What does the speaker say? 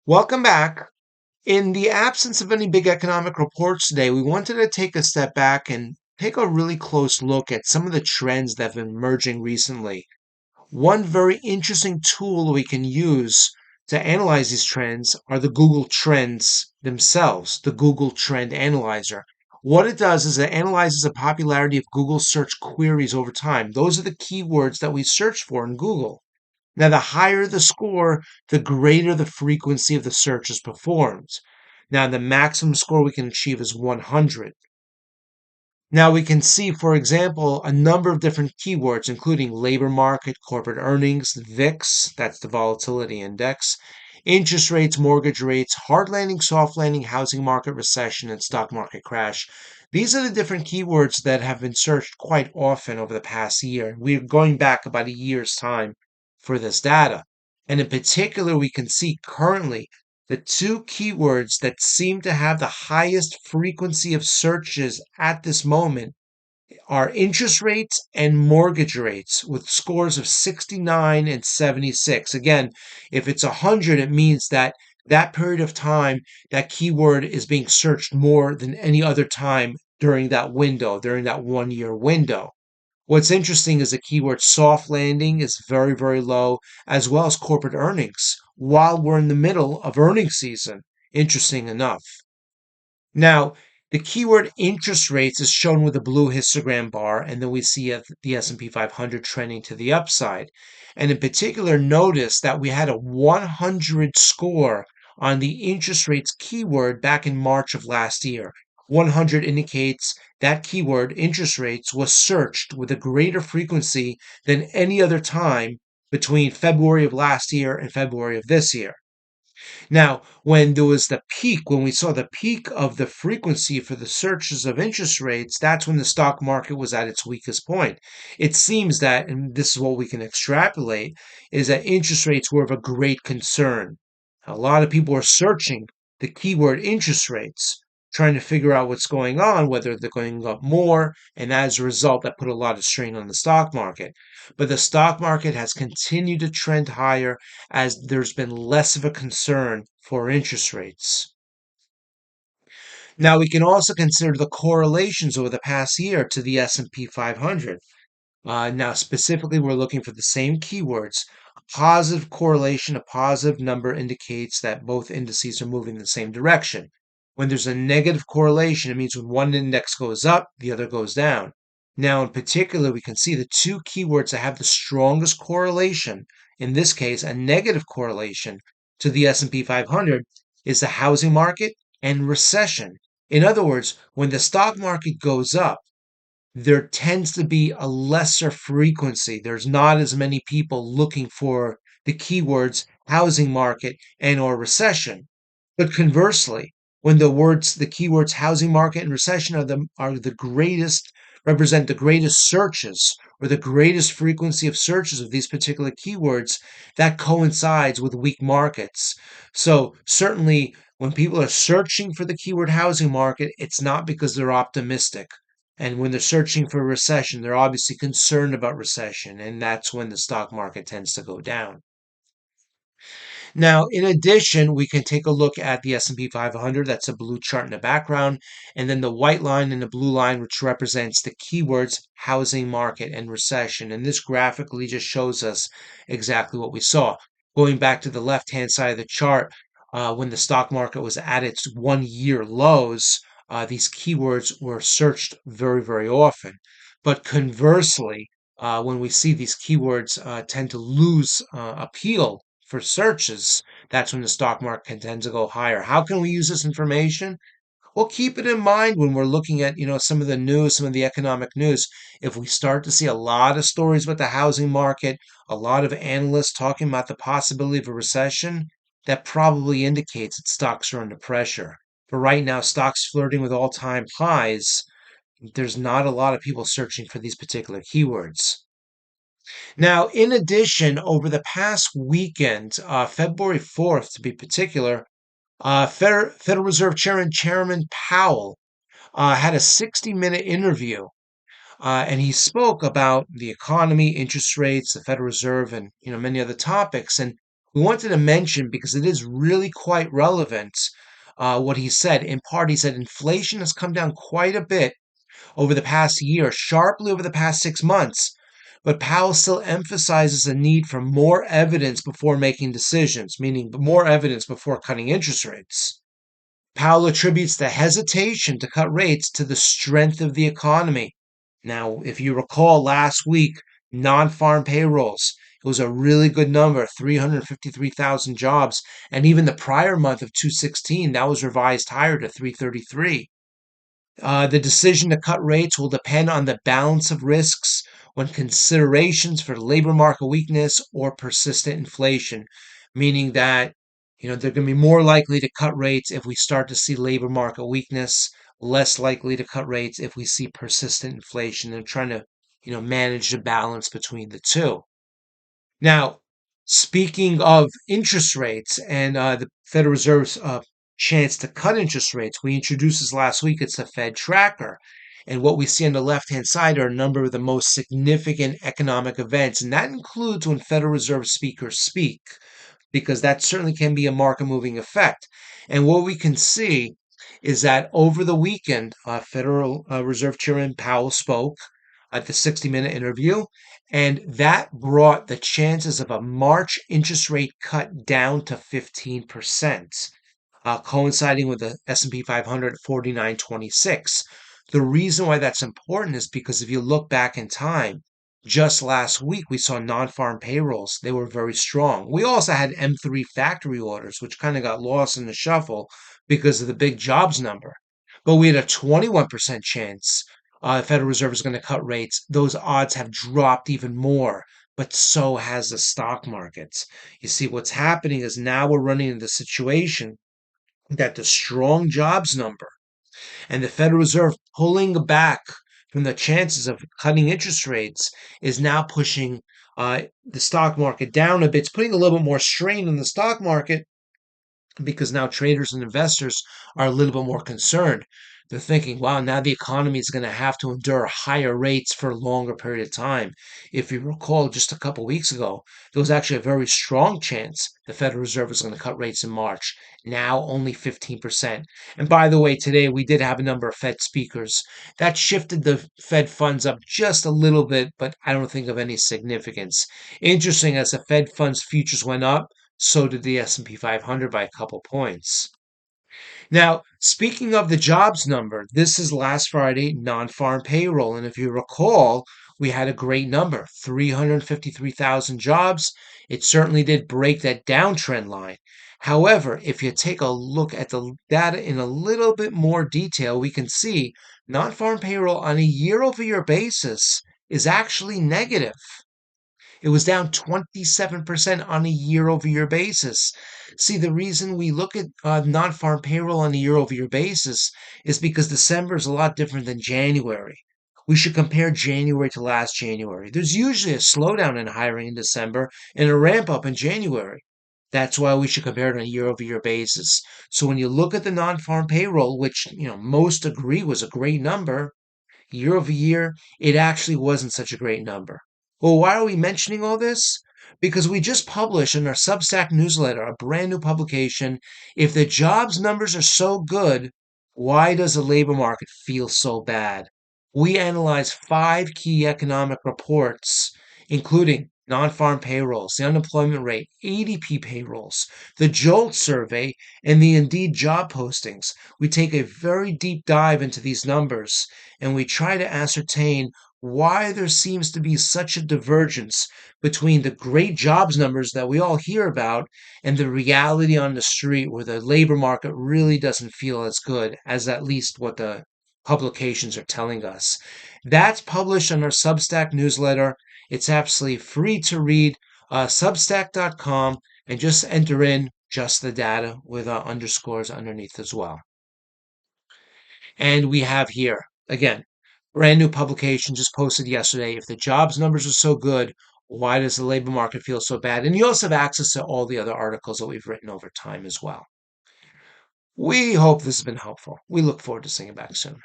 Welcome back. In the absence of any big economic reports today, we wanted to take a step back and take a really close look at some of the trends that have been emerging recently. One very interesting tool we can use to analyze these trends are the Google Trends themselves, the Google Trend Analyzer. What it does is it analyzes the popularity of Google search queries over time. Those are the keywords that we search for in Google. Now, the higher the score, the greater the frequency of the search is performed. Now, the maximum score we can achieve is 100. Now, we can see, for example, a number of different keywords, including labor market, corporate earnings, VIX, that's the volatility index, interest rates, mortgage rates, hard landing, soft landing, housing market recession, and stock market crash. These are the different keywords that have been searched quite often over the past year. We're going back about a year's time for this data. And in particular, we can see currently the two keywords that seem to have the highest frequency of searches at this moment are interest rates and mortgage rates with scores of 69 and 76. Again, if it's 100, it means that that period of time, that keyword is being searched more than any other time during that window, during that 1 year window. What's interesting is the keyword soft landing is very, very low, as well as corporate earnings, while we're in the middle of earnings season. Interesting enough. Now, the keyword interest rates is shown with a blue histogram bar, and then we see the S&P 500 trending to the upside. And in particular, notice that we had a 100 score on the interest rates keyword back in March of last year. 100 indicates that keyword, interest rates, was searched with a greater frequency than any other time between February of last year and February of this year. Now, when there was the peak, when we saw the peak of the frequency for the searches of interest rates, that's when the stock market was at its weakest point. It seems that, and this is what we can extrapolate, is that interest rates were of a great concern. A lot of people are searching the keyword interest rates, trying to figure out what's going on, whether they're going up more, and as a result, that put a lot of strain on the stock market. But the stock market has continued to trend higher as there's been less of a concern for interest rates. Now we can also consider the correlations over the past year to the S&P 500. Now specifically we're looking for the same keywords. A positive correlation, a positive number indicates that both indices are moving in the same direction. When there's a negative correlation, it means when one index goes up, the other goes down. Now, in particular, we can see the two keywords that have the strongest correlation, in this case, a negative correlation to the S&P 500, is the housing market and recession. In other words, when the stock market goes up, there tends to be a lesser frequency. There's not as many people looking for the keywords housing market and or recession. But conversely, when the keywords housing market and recession are the greatest, represent the greatest searches or the greatest frequency of searches of these particular keywords, that coincides with weak markets. So certainly when people are searching for the keyword housing market, it's not because they're optimistic. And when they're searching for recession, they're obviously concerned about recession, and that's when the stock market tends to go down. Now, in addition, we can take a look at the S&P 500. That's a blue chart in the background, and then the white line and the blue line, which represents the keywords housing market and recession. And this graphically just shows us exactly what we saw. Going back to the left-hand side of the chart, when the stock market was at its 1 year lows, these keywords were searched very, very often. But conversely, when we see these keywords tend to lose appeal for searches, that's when the stock market tends to go higher. How can we use this information? Well, keep it in mind when we're looking at, some of the news, some of the economic news. If we start to see a lot of stories about the housing market, a lot of analysts talking about the possibility of a recession, that probably indicates that stocks are under pressure. But right now, stocks flirting with all-time highs, there's not a lot of people searching for these particular keywords. Now, in addition, over the past weekend, February 4th to be particular, Federal Reserve Chairman Powell had a 60-minute interview, and he spoke about the economy, interest rates, the Federal Reserve, and many other topics. And We wanted to mention because it is really quite relevant what he said. In part, he said inflation has come down quite a bit over the past year, sharply over the past 6 months. But Powell still emphasizes the need for more evidence before making decisions, meaning more evidence before cutting interest rates. Powell attributes the hesitation to cut rates to the strength of the economy. Now, if you recall last week, non-farm payrolls, it was a really good number, 353,000 jobs. And even the prior month of 216, that was revised higher to 333. The decision to cut rates will depend on the balance of risks when considerations for labor market weakness or persistent inflation, meaning that they're going to be more likely to cut rates if we start to see labor market weakness, less likely to cut rates if we see persistent inflation. They're trying to manage the balance between the two. Now, speaking of interest rates and the Federal Reserve's chance to cut interest rates, we introduced this last week. It's the Fed Tracker. And what we see on the left hand side are a number of the most significant economic events. And that includes when Federal Reserve speakers speak, because that certainly can be a market moving effect. And what we can see is that over the weekend, Federal Reserve Chairman Powell spoke at the 60-minute interview, and that brought the chances of a March interest rate cut down to 15%, coinciding with the S&P 500 at 49.26. The reason why that's important is because if you look back in time, just last week we saw non-farm payrolls. They were very strong. We also had M3 factory orders, which kind of got lost in the shuffle because of the big jobs number. But we had a 21% chance the Federal Reserve is going to cut rates. Those odds have dropped even more, but so has the stock markets. You see, what's happening is now we're running into the situation that the strong jobs number and the Federal Reserve pulling back from the chances of cutting interest rates is now pushing the stock market down a bit. It's putting a little bit more strain on the stock market because now traders and investors are a little bit more concerned. They're thinking, wow, now the economy is going to have to endure higher rates for a longer period of time. If you recall, just a couple of weeks ago, there was actually a very strong chance the Federal Reserve was going to cut rates in March. Now only 15%. And by the way, today we did have a number of Fed speakers. That shifted the Fed funds up just a little bit, but I don't think of any significance. Interesting, as the Fed funds futures went up, so did the S&P 500 by a couple points. Now, speaking of the jobs number, this is last Friday non-farm payroll. And if you recall, we had a great number, 353,000 jobs. It certainly did break that downtrend line. However, if you take a look at the data in a little bit more detail, we can see non-farm payroll on a year-over-year basis is actually negative. It was down 27% on a year-over-year basis. See, the reason we look at non-farm payroll on a year-over-year basis is because December is a lot different than January. We should compare January to last January. There's usually a slowdown in hiring in December and a ramp up in January. That's why we should compare it on a year-over-year basis. So when you look at the non-farm payroll, which most agree was a great number, year over year, it actually wasn't such a great number. Well, why are we mentioning all this? Because we just published in our Substack newsletter a brand new publication. If the jobs numbers are so good, why does the labor market feel so bad? We analyzed 5 key economic reports, including non-farm payrolls, the unemployment rate, ADP payrolls, the JOLT survey, and the Indeed job postings. We take a very deep dive into these numbers and we try to ascertain why there seems to be such a divergence between the great jobs numbers that we all hear about and the reality on the street where the labor market really doesn't feel as good as at least what the publications are telling us. That's published on our Substack newsletter. It's absolutely free to read. Substack.com, and just enter in just the data with underscores underneath as well. And we have here, again, brand new publication just posted yesterday. If the jobs numbers are so good, why does the labor market feel so bad? And you also have access to all the other articles that we've written over time as well. We hope this has been helpful. We look forward to seeing you back soon.